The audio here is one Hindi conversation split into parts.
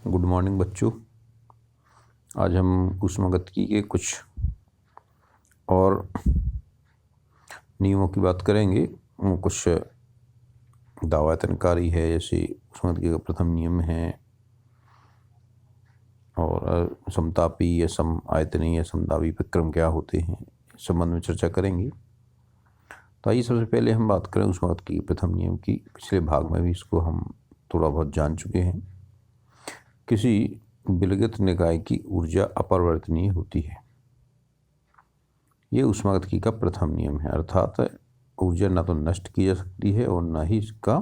गुड मॉर्निंग बच्चों। आज हम ऊष्मागतिकी के कुछ और नियमों की बात करेंगे। कुछ दावायतनकारी है, जैसे ऊष्मागतिकी का प्रथम नियम है, और समतापी या सम आयतनी या समदाबी विक्रम क्या होते हैं, इस संबंध में चर्चा करेंगे। तो आइए सबसे पहले हम बात करें ऊष्मागतिकी के प्रथम नियम की। पिछले भाग में भी इसको हम थोड़ा बहुत जान चुके हैं। किसी विलगित निकाय की ऊर्जा अपरिवर्तनीय होती है। ये ऊष्मागतिकी का प्रथम नियम है, अर्थात ऊर्जा ना तो नष्ट की जा सकती है और ना ही इसका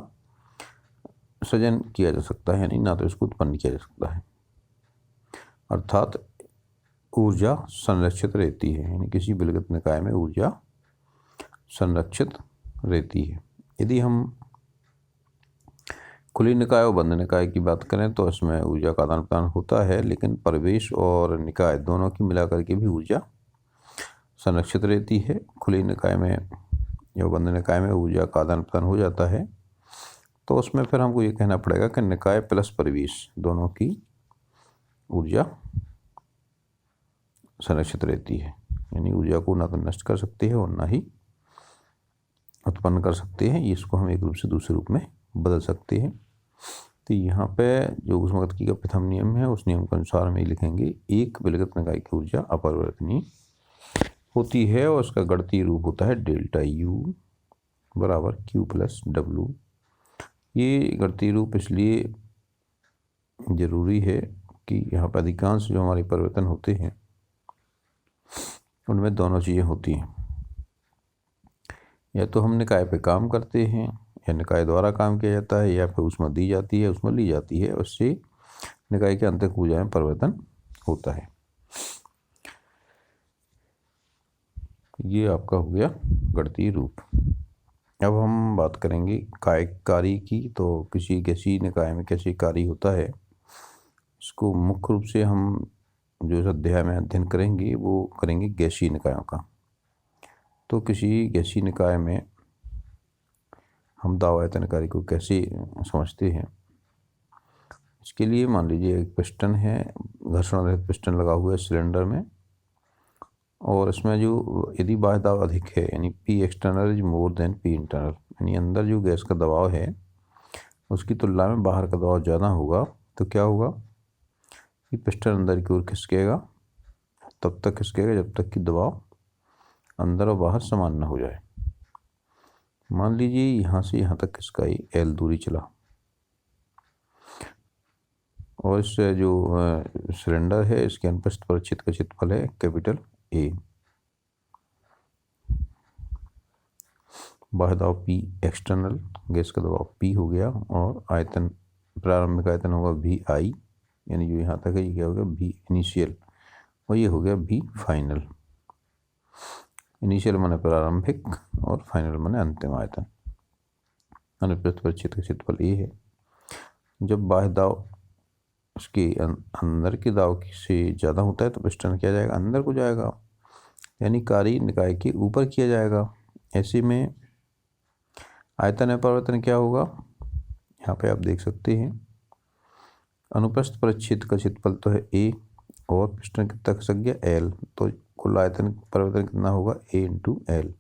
सृजन किया जा सकता है, यानी ना तो इसको उत्पन्न किया जा सकता है। अर्थात ऊर्जा संरक्षित रहती है, यानी किसी विलगित निकाय में ऊर्जा संरक्षित रहती है। यदि हम खुली निकाय और बंद निकाय की बात करें तो इसमें ऊर्जा का आदान प्रदान होता है, लेकिन प्रवेश और निकाय दोनों की मिलाकर के भी ऊर्जा संरक्षित रहती है। खुली निकाय में या बंद निकाय में ऊर्जा का आदान प्रदान हो जाता है तो उसमें फिर हमको ये कहना पड़ेगा कि निकाय प्लस प्रवेश दोनों की ऊर्जा संरक्षित रहती है, यानी ऊर्जा को ना तो नष्ट कर सकते हैं और ना ही उत्पन्न कर सकते हैं। इसको हम एक रूप से दूसरे रूप में बदल सकते हैं। तो यहाँ पे जो ऊष्मागतिकी का प्रथम नियम है, उस नियम के अनुसार हम ये लिखेंगे, एक विलगित निकाय की ऊर्जा अपरिवर्तनीय होती है और उसका गणितीय रूप होता है डेल्टा यू बराबर क्यू प्लस डब्लू। ये गणितीय रूप इसलिए ज़रूरी है कि यहाँ पर अधिकांश जो हमारे परिवर्तन होते हैं उनमें दोनों चीज़ें होती हैं। या तो हम निकाय पे काम करते हैं या निकाय द्वारा काम किया जाता है, या फिर ऊष्मा दी जाती है, ऊष्मा ली जाती है, उससे निकाय के आंतरिक ऊर्जा में परिवर्तन होता है। ये आपका हो गया गणितीय रूप। अब हम बात करेंगे कार्य की। तो किसी गैसीय निकाय में कैसे कार्य होता है, इसको मुख्य रूप से हम जो इस अध्याय में अध्ययन करेंगे वो करेंगे गैसीय निकायों का। तो किसी गैसीय निकाय में हम दावायतनकारी को कैसे समझते हैं, इसके लिए मान लीजिए एक पिस्टन है, घर्षण रहित पिस्टन लगा हुआ है सिलेंडर में, और इसमें जो यदि बाह्य दाब अधिक है, यानी P external is more than P internal, यानी अंदर जो गैस का दबाव है उसकी तुलना में बाहर का दबाव ज़्यादा होगा, तो क्या होगा कि पिस्टन अंदर की ओर खिसकेगा। तब तक खिसकेगा जब तक कि दबाव अंदर और बाहर समान ना हो जाए। मान लीजिए यहाँ से यहाँ तक खिसकाई एल दूरी चला, और इस जो सिलेंडर है इसके अनुप्रस्थ परिच्छेद का क्षेत्रफल है कैपिटल ए। बाह्य दबाव पी एक्सटर्नल, गैस का दबाव पी हो गया, और आयतन प्रारंभिक आयतन होगा वी आई, यानी जो यहाँ तक है ये क्या हो गया वी इनिशियल, और ये हो गया वी फाइनल। इनिशियल माने प्रारंभिक और फाइनल माने अंतिम आयतन। अनुप्रस्थ परिच्छेद का क्षेत्रफल ए है। जब बाह्य दाब उसके अंदर के दाब से ज़्यादा होता है तो पिस्टन किया जाएगा अंदर को जाएगा, यानी कार्य निकाय के ऊपर किया जाएगा। ऐसे में आयतन अपरिवर्तन क्या होगा, यहाँ पे आप देख सकते हैं अनुप्रस्थ परिच्छेद का क्षेत्रफल तो है ए, और पिस्टन कितना खिसक गया एल, तो कुल आयतन परिवर्तन कितना होगा ए इंटू एल।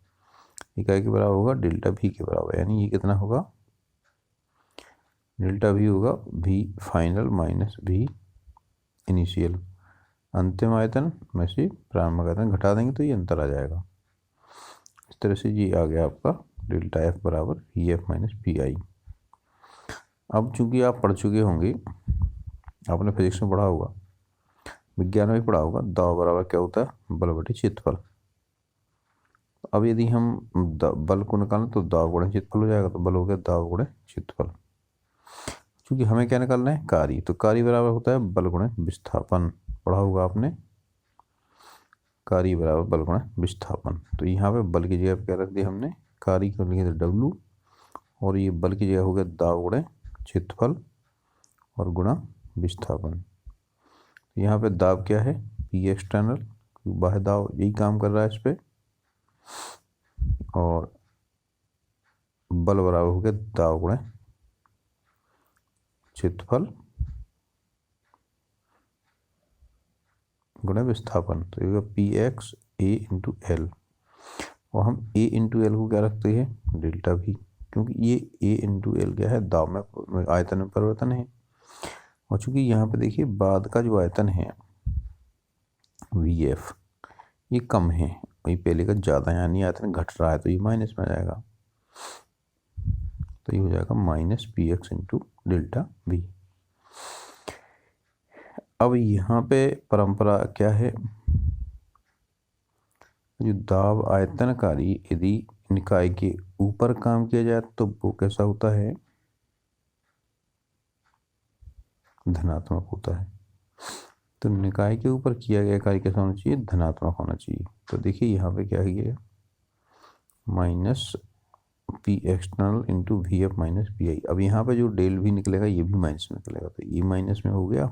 इकाई के बराबर होगा डेल्टा वी के बराबर, यानी ये कितना होगा डेल्टा वी होगा V final minus V initial. अंतिम आयतन में से प्रारंभिक आयतन घटा देंगे तो ये अंतर आ जाएगा। इस तरह से ये आ गया आपका डेल्टा एफ बराबर V F minus P I. अब चूंकि आप पढ़ चुके होंगे, आपने फिजिक्स में पढ़ा होगा, विज्ञान में भी पढ़ा होगा, दाब बराबर क्या होता है बल बटे क्षेत्रफल। अब यदि हम बल को निकालें तो दाब गुणे क्षेत्रफल हो जाएगा, तो बल हो गया दाब गुणे क्षेत्रफल। क्योंकि हमें क्या निकालना है कार्य, तो कार्य बराबर होता है बल गुणे विस्थापन। पढ़ा होगा आपने, कार्य बराबर बल गुणे विस्थापन। तो यहाँ पे बल की जगह पे क्या रख दिया हमने, कार्य को लिखे थे डब्लू, और ये बल की जगह हो गया दाब गुणे क्षेत्रफल और गुणा विस्थापन। यहाँ पे दाब क्या है पी एक्सटर्नल, बाह्य दाब यही काम कर रहा है इस पे, और बल बराबर हो गया दाब गुणे क्षेत्रफल गुणा विस्थापन, तो ये होगा पी एक्स ए इंटू एल, और हम ए इंटू एल को क्या रखते हैं डेल्टा भी, क्योंकि ये ए इंटू एल क्या है दाब में आयतन में परिवर्तन है, और चूंकि यहाँ पे देखिए बाद का जो आयतन है वी एफ ये कम है, वही पहले का ज़्यादा है, यानी आयतन घट रहा है, तो ये माइनस में आ जाएगा, तो ये हो जाएगा minus P x into delta we. अब यहाँ पे परंपरा क्या है, जो दाब आयतनकारी यदि निकाय के ऊपर काम किया जाए तो वो कैसा होता है, धनात्मक होता है। तो निकाय के ऊपर किया गया कार्य कैसा होना चाहिए, धनात्मक होना चाहिए। तो देखिए यहाँ पे क्या है, minus P external into V F minus P I. अब यहाँ पे जो डेल भी निकलेगा ये भी माइनस में निकलेगा, तो ये माइनस में हो गया,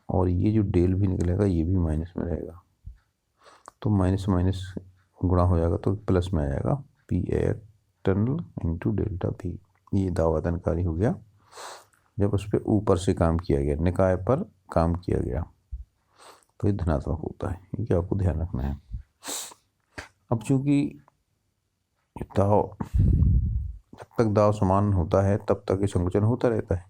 और ये जो डेल भी निकलेगा ये भी माइनस में रहेगा, तो माइनस माइनस गुणा हो जाएगा तो प्लस में आ जाएगा, P external into delta P. ये दावातनकारी हो गया जब उस पर ऊपर से काम किया गया, निकाय पर काम किया गया, तो ये धनात्मक होता है। ये आपको ध्यान रखना है। अब चूंकि दाव, जब तक दाव समान होता है तब तक ये संकुचन होता रहता है,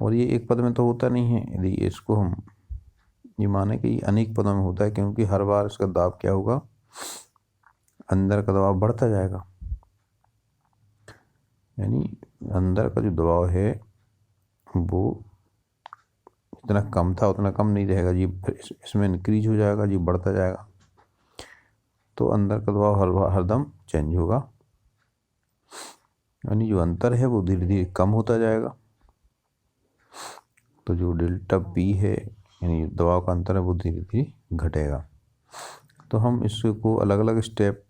और ये एक पद में तो होता नहीं है। यदि इसको हम ये माने कि अनेक पदों में होता है, क्योंकि हर बार इसका दाब क्या होगा, अंदर का दबाव बढ़ता जाएगा, यानी अंदर का जो दबाव है वो जितना कम था उतना कम नहीं रहेगा जी, इसमें इंक्रीज हो जाएगा जी, बढ़ता जाएगा, तो अंदर का दबाव हरदम चेंज होगा, यानी जो अंतर है वो धीरे धीरे कम होता जाएगा। तो जो डेल्टा पी है यानी दबाव का अंतर है वो धीरे धीरे घटेगा। तो हम इसको अलग अलग स्टेप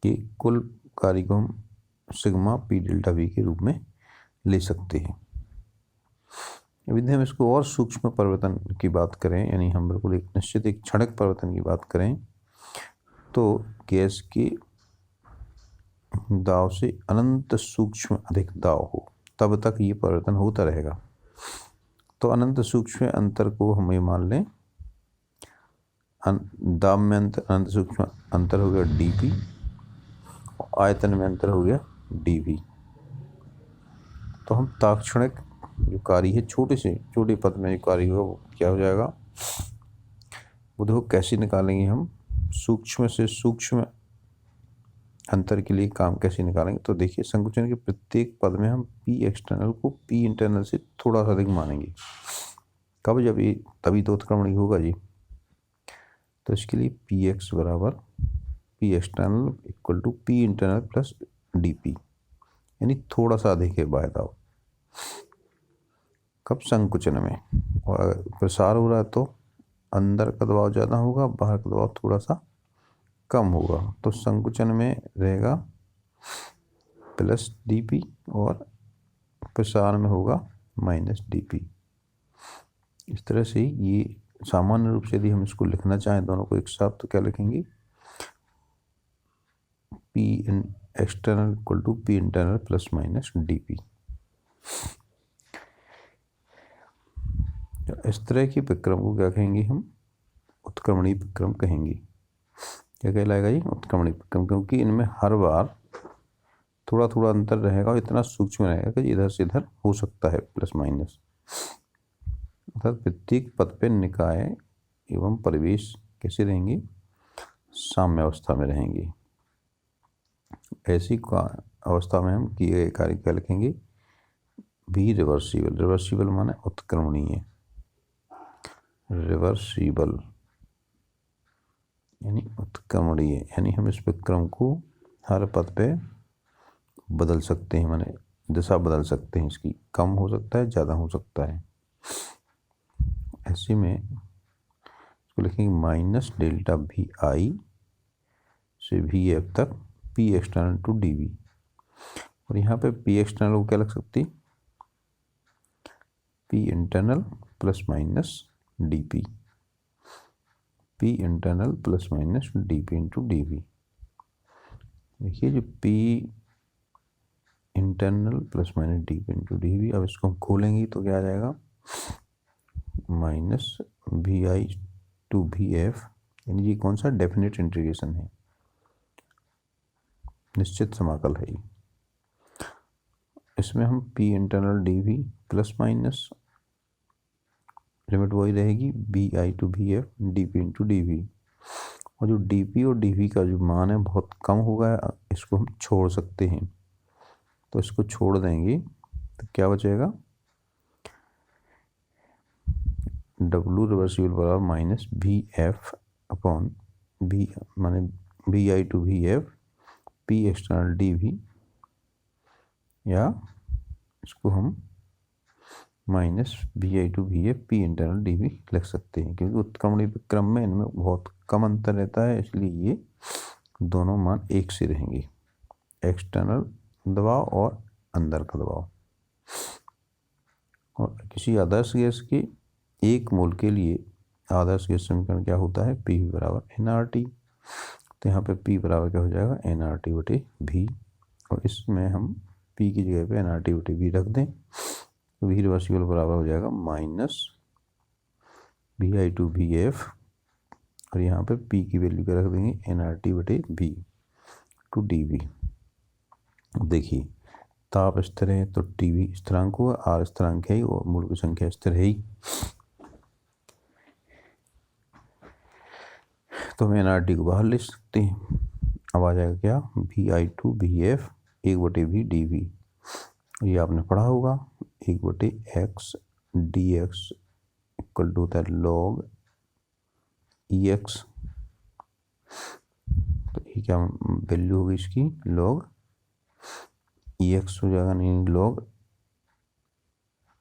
के कुल कार्य को हम सिग्मा पी डेल्टा वी के रूप में ले सकते हैं। यदि हम इसको और सूक्ष्म परिवर्तन की बात करें, यानी हम बिल्कुल एक निश्चित एक क्षणिक परिवर्तन की बात करें, तो गैस के दाब से अनंत सूक्ष्म अधिक दाब हो तब तक ये परिवर्तन होता रहेगा। तो अनंत सूक्ष्म अंतर को हम ये मान लें, दाब में अंतर, अनंत सूक्ष्म अंतर हो गया dP, आयतन में अंतर हो गया dV। तो हम तात्क्षणिक जो कार्य है छोटे से छोटे पद में जो कार्य होगा वो क्या हो जाएगा, वो देखो कैसे निकालेंगे हम, सूक्ष्म से सूक्ष्म अंतर के लिए काम कैसे निकालेंगे। तो देखिए संकुचन के प्रत्येक पद में हम पी एक्सटर्नल को पी इंटरनल से थोड़ा सा अधिक मानेंगे। कब, जब ये तभी तो उत्क्रमणी होगा जी। तो इसके लिए पी एक्स बराबर P external equal to P internal plus D P, यानी थोड़ा सा अधिक है बाह्य दाब। कब, संकुचन में, और अगर प्रसार हो रहा है तो अंदर का दबाव ज़्यादा होगा, बाहर का दबाव थोड़ा सा कम होगा। तो संकुचन में रहेगा प्लस dP और प्रसार में होगा माइनस dP। इस तरह से ये सामान्य रूप से यदि हम इसको लिखना चाहें दोनों को एक साथ, तो क्या लिखेंगे, P external equal to P internal plus minus dP। इस तरह की विक्रम को क्या कहेंगे हम, उत्क्रमणीय विक्रम कहेंगे। क्या कहलाएगा ये, उत्क्रमणीय विक्रम, क्योंकि इनमें हर बार थोड़ा थोड़ा अंतर रहेगा और इतना सूक्ष्म रहेगा कि इधर से इधर हो सकता है प्लस माइनस। अर्थात प्रत्येक पद पे निकाय एवं परिवेश कैसे रहेंगे, साम्य अवस्था में रहेंगे। ऐसी अवस्था में हम किए गए कार्य क्या लिखेंगे, भी रिवर्सिबल। रिवर्सिबल माने उत्क्रमणीय, रिवर्सिबल यानी उत्क्रमणीय, यानी हम इस विक्रम को हर पद पे बदल सकते हैं, माने दिशा बदल सकते हैं, इसकी कम हो सकता है, ज़्यादा हो सकता है। ऐसे में इसको लिखेंगे माइनस डेल्टा वी आई से वी एफ तक P external to D V, और यहाँ पे पी एक्सटर्नल को क्या लग सकती है, P internal plus minus D P, P internal plus minus D P into D V. देखिए जो P internal plus minus D P into D V, अब इसको हम खोलेंगे तो क्या आ जाएगा, माइनस VI to VF, यानी ये कौन सा डेफिनेट इंटीग्रेशन है, निश्चित समाकल है ये। इसमें हम P internal dV plus minus limit वही रहेगी VI to VF dP into dV, और जो dP और dV का जो मान है बहुत कम होगा, इसको हम छोड़ सकते हैं, तो इसको छोड़ देंगे तो क्या बचेगा, W रिवर्सिबल बराबर माइनस VF अपॉन V माने VI to VF P external dV, या इसको हम minus VI to VF P internal dV लिख सकते हैं, क्योंकि उत्क्रमणीय क्रम में इनमें बहुत कम अंतर रहता है, इसलिए ये दोनों मान एक से रहेंगे, एक्सटर्नल दबाव और अंदर का दबाव। और किसी आदर्श गैस के 1 मोल के लिए आदर्श गैस समीकरण क्या होता है, P बराबर nRT, तो यहाँ पे P बराबर क्या हो जाएगा, nRT बटे V, और इसमें हम P की जगह पे nRT बटे V रख दें, तो V रिवर्सिबल बराबर हो जाएगा माइनस VI टू VF, और यहाँ पे P की वैल्यू क्या रख देंगे, nRT बटे V टू dV। देखिए ताप स्थिर है तो TV स्थिरांक होगा, R स्थिरांक है और मूल की संख्या स्थिर है ही, तो हम nRT को बाहर ले सकते हैं। अब आ जाएगा क्या, VI to VF 1/V dV, ये आपने पढ़ा होगा, 1/x dx इक्वल टू होता है log EX, तो ये क्या वैल्यू होगी इसकी, log EX हो जाएगा, नहीं log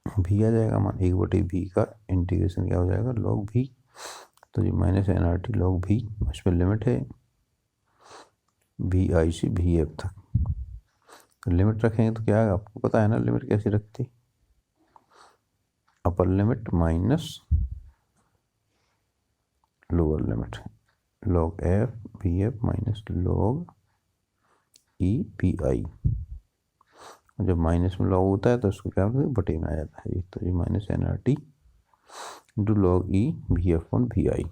V आ जाएगा, मान 1/V का इंटीग्रेशन क्या हो जाएगा, log V, तो ये माइनस nRT log V, इसमें लिमिट है VI से VF तक, तो लिमिट रखेंगे तो क्या है, आपको पता है ना लिमिट कैसे रखते, upper limit minus lower limit, log F VF minus log E VI, जब माइनस में log होता है तो उसको क्या होता है, बटे में आ जाता है, तो ये minus nRT into log E VF on VI।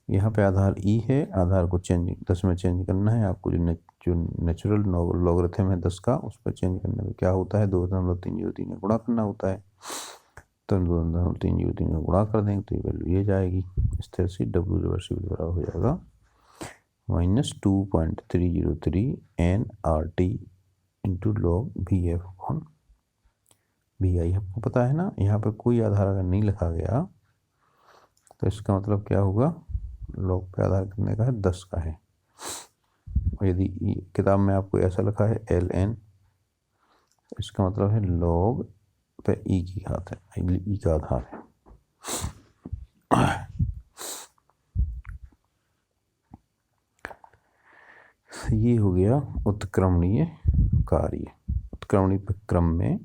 यहाँ पे आधार E है, आधार को 10 में चेंज करना है आपको, जो नेचुरल लॉगरिथम है 10 का, उस पर चेंज करने में क्या होता है, 2.303 में गुणा करना होता है, तो 2.303 में गुणा कर देंगे तो ये वैल्यू ये जाएगी, इस तरह से W रिवर्सिबल बराबर हो जाएगा minus 2.303 nRT into log VF on VI। आपको पता है ना, यहाँ पर कोई आधार अगर नहीं लिखा गया तो इसका मतलब क्या होगा, log पे आधार कितने का है, 10 का है, और यदि किताब में आपको ऐसा लिखा है ln, इसका मतलब है log पे E की घात है, E का आधार है। ये हो गया उत्क्रमणीय कार्य। उत्क्रमणीय क्रम में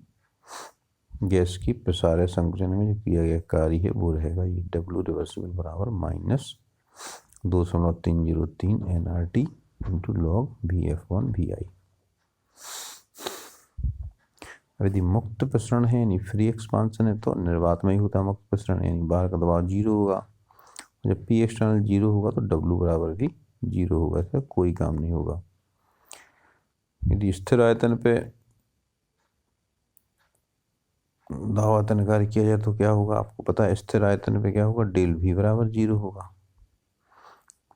गैस की प्रसार संकुचन में जो किया गया कार्य है वो रहेगा ये W रिवर्सिबल बराबर minus 2.303 nRT into log VF on VI। यदि मुक्त प्रसरण है यानी फ्री एक्सपांशन है तो निर्वात में ही होता है मुक्त प्रसरण, यानी बाहर का दबाव 0 होगा, जब P एक्सटर्नल 0 होगा तो W बराबर भी 0 होगा, इसका कोई काम नहीं होगा। यदि स्थिर आयतन पे दाब आयतन कार्य किया जाए तो क्या होगा, आपको पता है स्थिर आयतन पे क्या होगा, डेल V बराबर 0 होगा,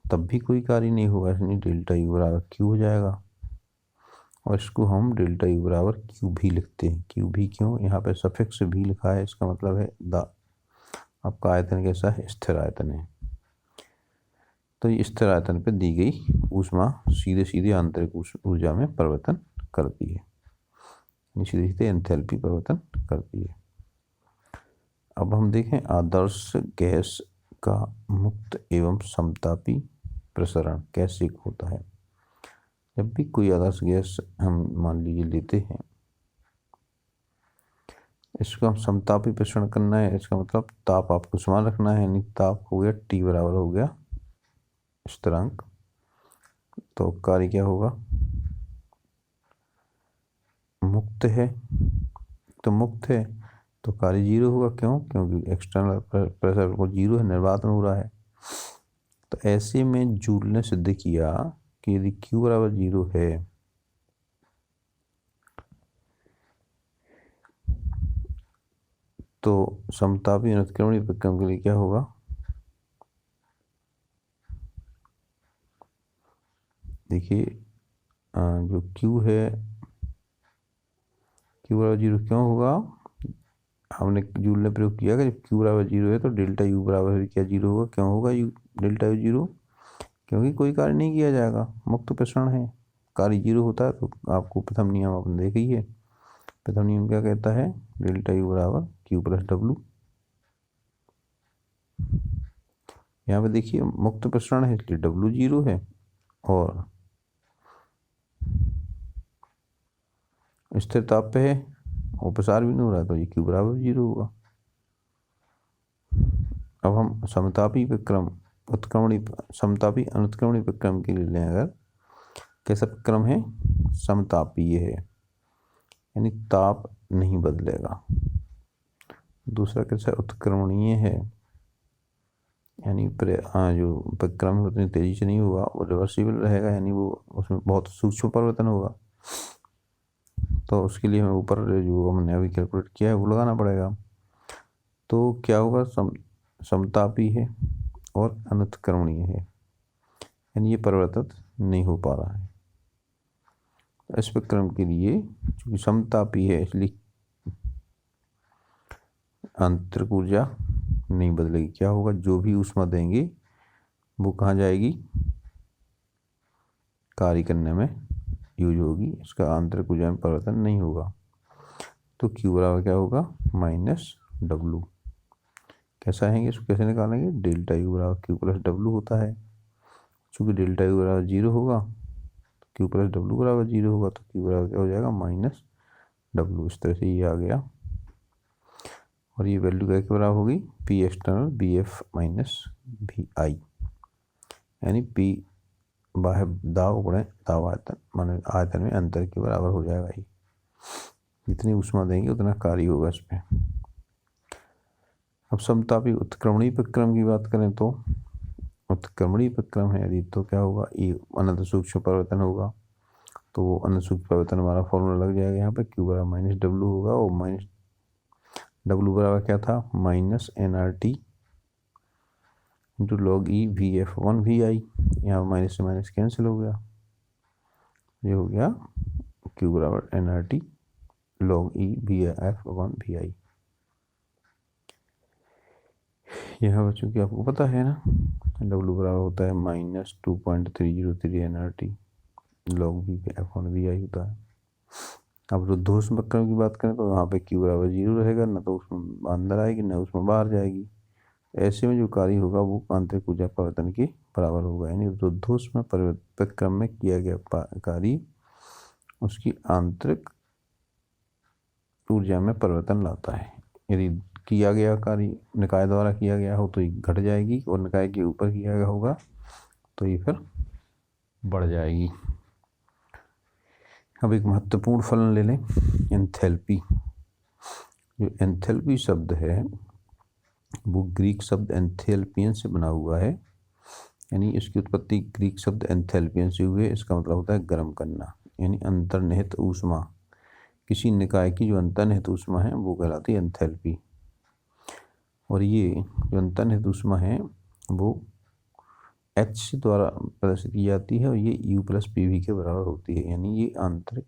तब भी कोई कार्य नहीं होगा, इसलिए डेल्टा U बराबर Q हो जाएगा, और इसको हम डेल्टा U बराबर QV लिखते हैं। QV क्यों, यहाँ पे सफिक्स V लिखा है, इसका मतलब है आपका आयतन कैसा है, स्थिर आयतन है, तो ये स्थिर आयतन पे दी गई ऊष्मा सीधे सीधे आंतरिक ऊर्जा में परिवर्तन करती है, सीधे सीधे एंथैल्पी परिवर्तन करती है। अब हम देखें आदर्श गैस का मुक्त एवं समतापी प्रसरण कैसे होता है। जब भी कोई आदर्श गैस हम मान लीजिए लेते हैं, इसको हम समतापी प्रसरण करना है, इसका मतलब ताप आपको समान रखना है, यानी ताप हो गया T बराबर हो गया स्थिरांक, तो कार्य क्या होगा, मुक्त है तो मुक्त है तो कार्य जीरो होगा। क्यों? क्योंकि एक्सटर्नल प्रेशर को जीरो है, निर्वात में हो रहा है। तो ऐसे में जूल ने सिद्ध किया कि यदि Q बराबर जीरो है तो समतापी अनुत्क्रमणीय प्रक्रम के लिए क्या होगा? देखिए जो Q है, Q बराबर जीरो क्यों होगा? हमने जूल ने प्रयोग किया कि जब Q बराबर जीरो है तो डेल्टा U बराबर भी क्या जीरो होगा? क्यों होगा डेल्टा U जीरो? क्योंकि कोई कार्य नहीं किया जाएगा, मुक्त प्रसरण है। कार्य जीरो होता है तो आपको प्रथम नियम आपने देखा ही है। प्रथम नियम क्या कहता है? डेल्टा U बराबर Q प्लस W। यहाँ पे देखिए मुक्त प्रसरण है इसलिए W जीरो है, और स्थिर ताप पे है और प्रसार भी नहीं हो रहा है तो ये Q बराबर जीरो होगा। अब हम समतापी विक्रम उत्क्रमणी समतापी अनुत्क्रमणी विक्रम के लिए लें अगर, कैसा विक्रम है? समतापीय है, यानी ताप नहीं बदलेगा। दूसरा कैसा? उत्क्रमणीय है, यानी जो विक्रम है उतनी तेजी से नहीं होगा, वो रिवर्सिबल रहेगा, यानी वो उसमें बहुत सूक्ष्म परिवर्तन होगा। तो उसके लिए हमें ऊपर जो हमने अभी कैलकुलेट किया है वो लगाना पड़ेगा। तो क्या होगा? समतापी है और अनुत्क्रमणीय है, यानी ये परिवर्तित नहीं हो पा रहा है। इस विक्रम के लिए चूंकि समतापी है इसलिए आंतरिक ऊर्जा नहीं बदलेगी। क्या होगा? जो भी ऊष्मा देंगे वो कहाँ जाएगी? कार्य करने में यूज होगी, इसका आंतरिक ऊर्जा में परिवर्तन नहीं होगा। तो Q बराबर क्या होगा? Minus W। कैसा है इसको कैसे निकालेंगे? डेल्टा U बराबर Q प्लस W होता है। चूंकि डेल्टा U बराबर जीरो होगा तो Q प्लस W बराबर जीरो होगा, तो Q बराबर क्या हो जाएगा? Minus W। इस तरह से ये आ गया, और ये वैल्यू क्या के बराबर होगी? P external BF minus VI, यानी P बाह्य दाब गुणे दाब आयतन माने आयतन में अंतर के बराबर हो जाएगा। ये जितनी ऊष्मा देंगे उतना कार्य होगा इस पे। अब समतापी उत्क्रमणीय विक्रम की बात करें तो उत्क्रमणीय विक्रम है यदि, तो क्या होगा? ये अनंत सूक्ष्म परिवर्तन होगा, तो वो अनंत सूक्ष्म परिवर्तन हमारा फॉर्मूला लग जाएगा यहाँ पे। Q बराबर माइनस W होगा, और माइनस W बराबर क्या था? Minus NRT into log E VF1 VI। यहाँ माइनस से माइनस कैंसिल हो गया, ये हो गया Q बराबर NRT log E VF1 VI। यह बच्चों की आपको पता है ना, W बराबर होता है minus 2.303 NRT log VF1 VI होता है। अब रुद्धोष्म वक्र की बात करें तो यहाँ पे Q बराबर जीरो रहेगा, ना तो उसमें अंदर आएगी ना उसमें बाहर जाएगी। ऐसे में जो कार्य होगा वो आंतरिक ऊर्जा परिवर्तन के बराबर होगा, यानी रुद्धोष्म विक्रम में किया गया कार्य उसकी आंतरिक ऊर्जा में परिवर्तन लाता है। यदि किया गया कार्य निकाय द्वारा किया गया हो तो ये घट जाएगी, और निकाय के ऊपर किया गया होगा तो ये फिर बढ़ जाएगी। अब एक महत्वपूर्ण फलन ले लें, एंथैल्पी। जो एंथैल्पी शब्द है वो ग्रीक शब्द एंथैल्पियन से बना हुआ है, यानी इसकी उत्पत्ति ग्रीक शब्द एंथैल्पियन से हुई है। इसका मतलब होता है गर्म करना, यानी अंतर्निहित ऊष्मा। किसी निकाय की जो अंतर्निहित ऊष्मा है वो कहलाती है एंथैल्पी। और ये जो अंतर्निहित ऊष्मा है वो H द्वारा प्रदर्शित की जाती है, और ये U प्लस PV के बराबर होती है। यानी ये आंतरिक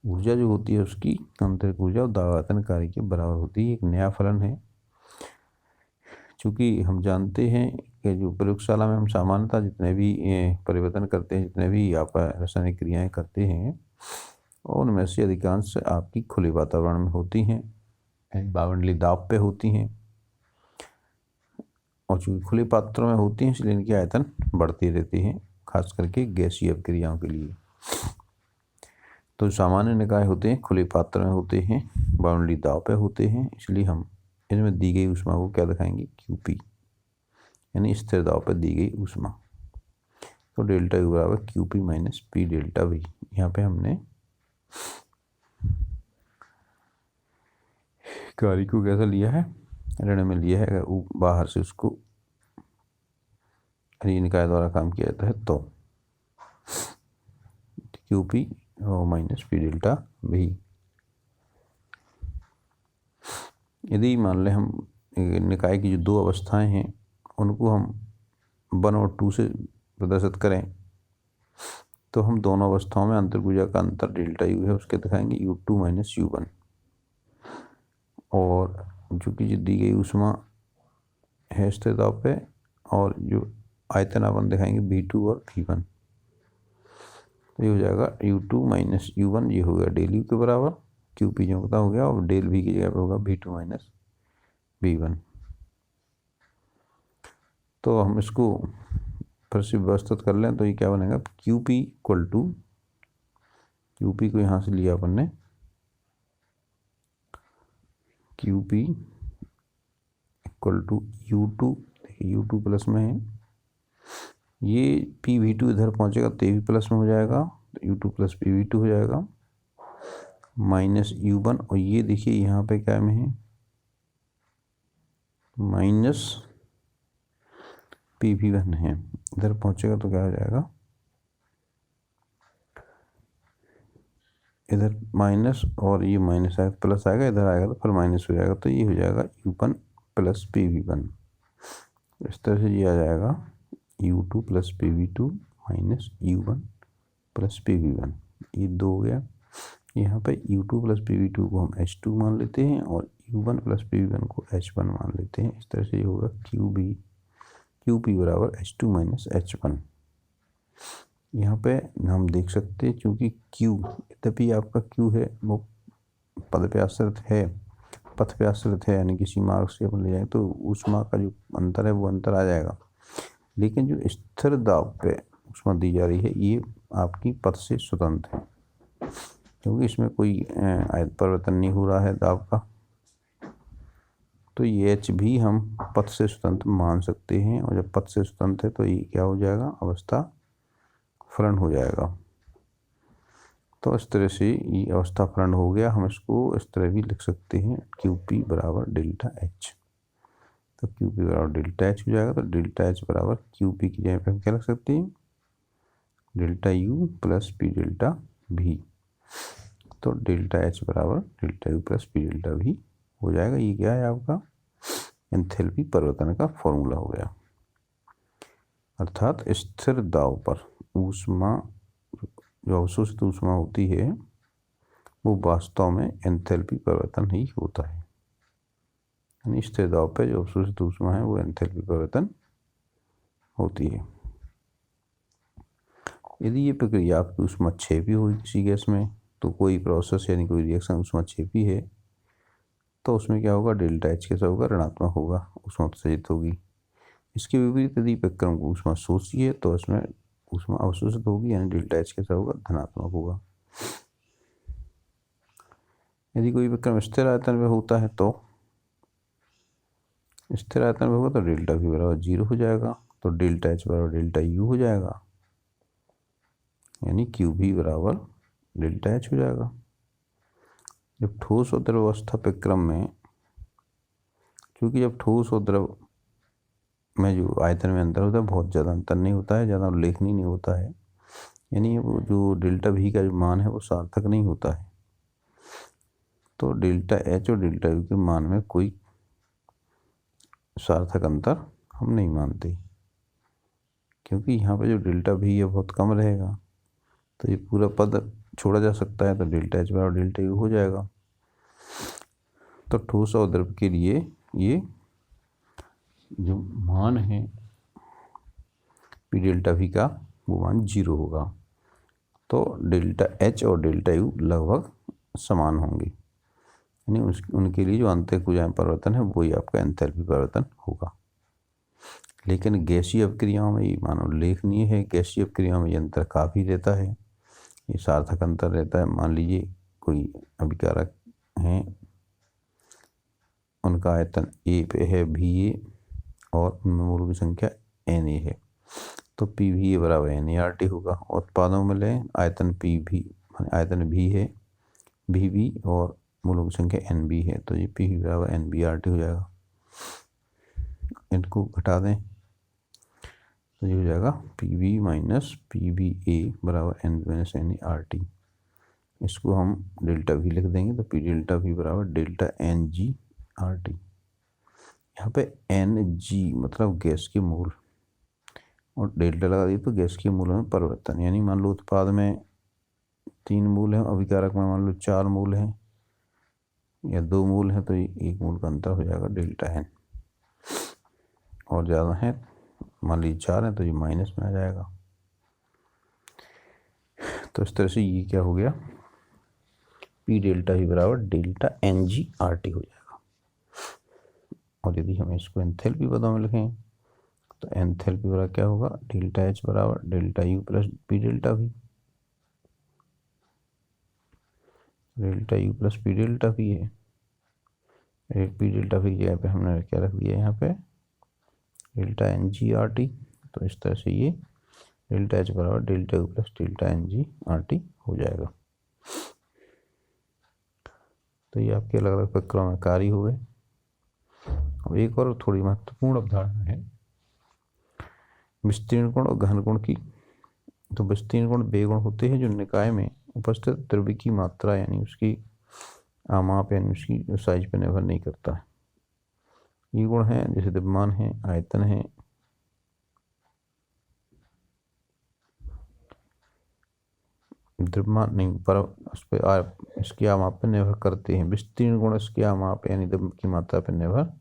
ऊर्जा जो होती है उसकी आंतरिक ऊर्जा और दाब आयतन कार्य के बराबर होती है। एक नया फलन है, चूँकि हम जानते हैं कि जो प्रयोगशाला में हम सामान्यतः जितने भी परिवर्तन करते हैं, जितने भी आप रासायनिक क्रियाएं करते हैं, और उनमें से अधिकांश आपकी खुले वातावरण में होती हैं, बावंडली दाब पे होती हैं, और चूँकि खुले पात्रों में होती हैं इसलिए इनकी आयतन बढ़ती रहती है, खास करके गैसीय क्रियाओं के लिए। तो सामान्य निकाय होते हैं खुले पात्र में होते हैं, बाउंड्री दाब पे होते हैं, इसलिए हम इनमें दी गई ऊष्मा को क्या दिखाएंगे? QP, यानी स्थिर दाब पर दी गई ऊष्मा। तो डेल्टा U बराबर QP minus P delta V। यहाँ पे हमने कार्य को कैसा लिया है, ऋण में लिया है। अगर बाहर से उसको निकाय द्वारा काम किया जाता है तो क्यू पी और माइनस पी डेल्टा भी। यदि मान लें हम निकाय की जो दो अवस्थाएं हैं उनको हम 1 और 2 से प्रदर्शित करें तो हम दोनों अवस्थाओं में अंतर्भुजा का अंतर डेल्टा यू है उसके दिखाएंगे U2 माइनस U1, और जो कि दी गई ऊष्मा है स्थिर दाब पे, और जो आयतन अपन दिखाएंगे V2 और V1। तो ये हो जाएगा U2 माइनस U1, ये हो गया डेल यू के बराबर, क्यू पी जो पता हो गया, और डेल V की जगह पे होगा V2 माइनस V1। तो हम इसको फिर से व्यवस्थित कर लें तो ये क्या बनेगा, Q P equal to, Q P को यहाँ से लिया अपन ने, Q P equal to U2, देखिए U2 प्लस में है, ये PV2 इधर पहुँचेगा तो ये भी प्लस में हो जाएगा, तो U2 प्लस PV2 हो जाएगा, माइनस U1, और ये देखिए यहाँ पे क्या में है, माइनस PV1 है, इधर पहुँचेगा तो क्या हो जाएगा, इधर माइनस और ये माइनस आएगा प्लस आएगा, इधर आएगा तो फिर माइनस हो जाएगा, तो ये हो जाएगा U1 प्लस PV1। इस तरह से ये आ जाएगा U2 plus PV2 minus U1 plus PV1, ये 2 हो गया। यहाँ पे U2 प्लस PV2 को हम H2 मान लेते हैं और U1 प्लस PV1 को H1 मान लेते हैं। इस तरह से ये होगा QP बराबर H2 माइनस H1। यहाँ पे हम देख सकते हैं क्योंकि Q, यद्यपि आपका Q है वो पद पे आश्रित है, पथ पे आश्रित है, यानी किसी मार्ग से अपन ले जाए तो ऊष्मा का जो अंतर है वो अंतर आ जाएगा, लेकिन जो स्थिर दाब पे ऊष्मा दी जा रही है ये आपकी पथ से स्वतंत्र है, क्योंकि इसमें कोई परिवर्तन नहीं हो रहा है दाब का, तो ये H भी हम पथ से स्वतंत्र मान सकते हैं। और जब पथ से स्वतंत्र है तो ये क्या हो जाएगा, अवस्था फलन हो जाएगा। तो इस तरह से ये अवस्था फलन हो गया। हम इसको इस तरह भी लिख सकते हैं, QP बराबर डेल्टा H। तो QP बराबर डेल्टा H हो जाएगा, तो डेल्टा H बराबर QP की जगह पे हम क्या लिख सकते हैं, delta U plus P delta V। तो डेल्टा H बराबर delta U plus P delta V हो जाएगा। ये क्या है, आपका एंथैल्पी परिवर्तन का फॉर्मूला हो गया। अर्थात स्थिर दाब पर ऊष्मा, जो अवशोषित ऊष्मा होती है वो वास्तव में एंथैल्पी परिवर्तन ही होता है, यानी स्थिर दाब पे जो अवशोषित ऊष्मा है वो एंथैल्पी परिवर्तन होती है। यदि ये प्रक्रिया आपकी ऊष्मा क्षेपी होगी किसी गैस में, तो कोई प्रोसेस यानी कोई रिएक्शन ऊष्मा क्षेपी है तो उसमें क्या होगा, डेल्टा H कैसा होगा, ऋणात्मक होगा, ऊष्मा उत्सर्जित होगी। इसके विपरीत यदि प्रक्रम को ऊष्मा शोषी है तो उसमें ऊष्मा अवशोषित होगी, यानी डेल्टा H कैसा होगा, धनात्मक होगा। यदि कोई प्रक्रम स्थिर आयतन में होता है तो स्थिर आयतन में होगा तो डेल्टा V बराबर 0 हो जाएगा, तो डेल्टा H बराबर डेल्टा U हो जाएगा, यानी QV बराबर डेल्टा H हो जाएगा। जब ठोस और द्रव अवस्था प्रक्रम में, क्योंकि जब ठोस और द्रव में जो आयतन में अंतर होता है बहुत ज़्यादा अंतर नहीं होता है, ज़्यादा उल्लेखनीय नहीं होता है, यानी वो जो डेल्टा V का जो मान है वो सार्थक नहीं होता है, तो डेल्टा H और डेल्टा U के मान में कोई सार्थक अंतर हम नहीं मानते, क्योंकि यहाँ पे जो डेल्टा V है बहुत कम रहेगा, तो ये पूरा पद छोड़ा जा सकता है, तो डेल्टा H बराबर डेल्टा U हो जाएगा। तो ठोस और द्रव के लिए ये जो मान है P डेल्टा V का वो मान 0 होगा, तो डेल्टा H और डेल्टा U लगभग समान होंगे, यानी उनके लिए जो आंतरिक परिवर्तन है वही आपका एंथैल्पी परिवर्तन होगा। लेकिन गैसीय अपक्रियाओं में ये मान उल्लेखनीय है, गैसीय अपक्रियाओं में ये अंतर काफ़ी रहता है, ये सार्थक अंतर रहता है। मान लीजिए कोई अभिकारक हैं, उनका आयतन A पे है VA और उनमें मोल की संख्या Na है, तो PVA बराबर NaRT होगा। उत्पादों में लें, आयतन PV आयतन V है VB और मूलों की संख्या एन बी है, तो ये पी वी बराबर एन बी आर टी हो जाएगा। इनको घटा दें तो ये हो जाएगा P V minus P V A बराबर N B minus N A R T. इसको हम डेल्टा वी लिख देंगे, तो पी डेल्टा वी बराबर delta N G R T. यहाँ पे एन जी मतलब गैस के मोल और डेल्टा लगा दिए तो गैस के मूल में परिवर्तन, यानी मान लो उत्पाद में 3 मूल हैं, अभिकारक में मान लो 4 मूल हैं या 2 मूल हैं, तो ये 1 मूल का अंतर हो जाएगा डेल्टा एन। और ज़्यादा है मान लीजिए 4 है तो ये माइनस में आ जाएगा। तो इस तरह से ये क्या हो गया, पी डेल्टा ही बराबर delta N G R T हो जाएगा। और यदि हम इसको एंथैल्पी पदों में लिखें तो एंथैल्पी बराबर क्या होगा, डेल्टा एच बराबर delta U plus P delta V. Delta U plus P delta V है, पी डेल्टा वी की जगह पे हमने क्या रख दिया यहाँ पे delta N G R T. तो इस तरह से ये डेल्टा एच बराबर delta U plus delta N G R T हो जाएगा। तो ये आपके अलग अलग प्रक्रियाओं में कार्य हो गए। अब एक और थोड़ी महत्वपूर्ण अवधारणा है विस्तीर्ण गुण और गहन गुण की। तो विस्तीर्ण गुण वे गुण होते हैं जो निकाय में उपस्थित द्रव्य की मात्रा यानी उसकी आमाप यानी उसकी साइज पर निर्भर नहीं करता है। ये गुण हैं जैसे द्रव्यमान है, आयतन है, द्रव्यमान नहीं पर उस पर इसके आमाप पर निर्भर करते हैं। विस्तीर्ण गुण इसके आमाप यानी द्रव्य की मात्रा पर निर्भर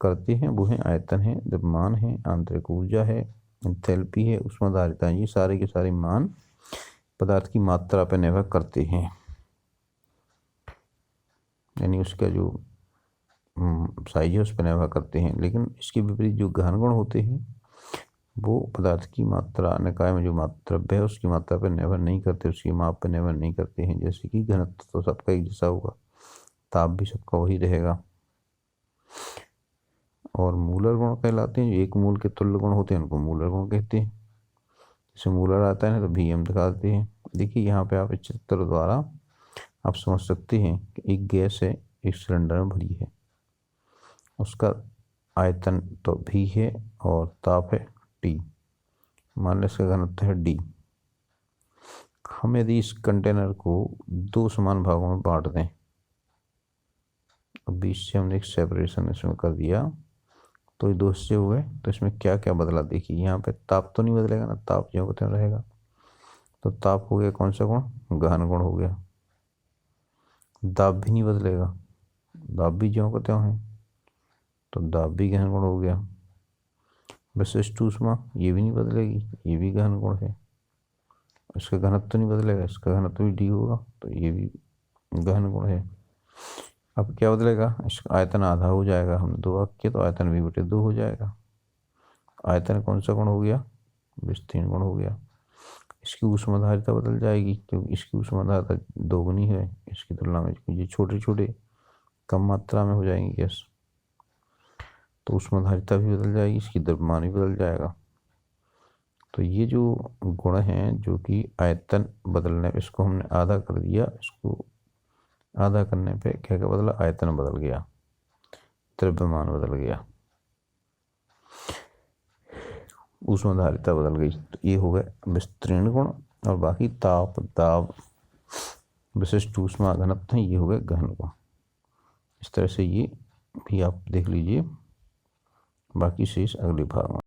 करते हैं। वो है आयतन है, द्रव्यमान है, आंतरिक ऊर्जा है, एंथैल्पी है, ऊष्माधारिता है। ये सारे के सारे मान पदार्थ की मात्रा पर निर्भर करते हैं, यानी उसका जो साइज है उस पर निर्भर करते हैं। लेकिन इसके विपरीत जो गहन गुण होते हैं वो पदार्थ की मात्रा निकाय में जो मात्रा है उसकी मात्रा पर निर्भर नहीं करते, उसकी माप पर निर्भर नहीं करते हैं। जैसे कि घनत्व तो सबका एक जैसा होगा, ताप भी सबका वही रहेगा। और मूलर गुण कहलाते हैं, जो एक मूल के तुल्य गुण होते हैं उनको मूलर गुण कहते हैं। जैसे मूलर आता है ना तो भी हम दिखाते हैं। देखिए यहाँ पे आप इस चित्र द्वारा आप समझ सकते हैं कि एक गैस है, एक सिलेंडर में भरी है, उसका आयतन तो भी है और ताप है टी, मान लें इसका घनत्व है डी। हम यदि इस कंटेनर को 2 समान भागों में बांट दें, बीच से हमने एक सेपरेशन इसमें कर दिया तो ये 2 हिस्से हुए, तो इसमें क्या क्या बदला देखिए। यहाँ पे ताप तो नहीं बदलेगा ना, ताप जो होते रहेगा। तो ताप हो गया कौन सा गुण, गहन गुण हो गया। दाब भी नहीं बदलेगा, दाब भी ज्यों का त्यों है, तो दाब भी गहन गुण हो गया। विशिष्ट ऊष्मा ये भी नहीं बदलेगी, ये भी गहन गुण है। इसका घनत्व तो नहीं बदलेगा, इसका घनत्व भी डी होगा, तो ये भी गहन गुण है। अब क्या बदलेगा, इसका आयतन आधा हो जाएगा, हमने 2 भाग किया तो आयतन भी बटे 2 हो जाएगा। आयतन कौन सा गुण हो गया, विस्तीर्ण गुण हो गया। इसकी ऊष्माधारिता बदल जाएगी क्योंकि इसकी ऊष्माधारिता 2 गुनी है इसकी तुलना में, ये छोटे छोटे कम मात्रा में हो जाएंगी गैस, तो ऊष्माधारिता भी बदल जाएगी, इसकी द्रव्यमान भी बदल जाएगा। तो ये जो गुण हैं जो कि आयतन बदलने पे इसको हमने आधा कर दिया, इसको आधा करने पे क्या क्या बदला, आयतन बदल गया, द्रव्यमान बदल गया, ऊष्माधारिता बदल गई। तो ये हो गए विस्तीर्ण गुण। और बाकी ताप, दाब, विशिष्ट ऊष्मा, घनत्व ये हो गए गहन गुण। इस तरह से ये भी आप देख लीजिए, बाकी शेष अगले भाग में।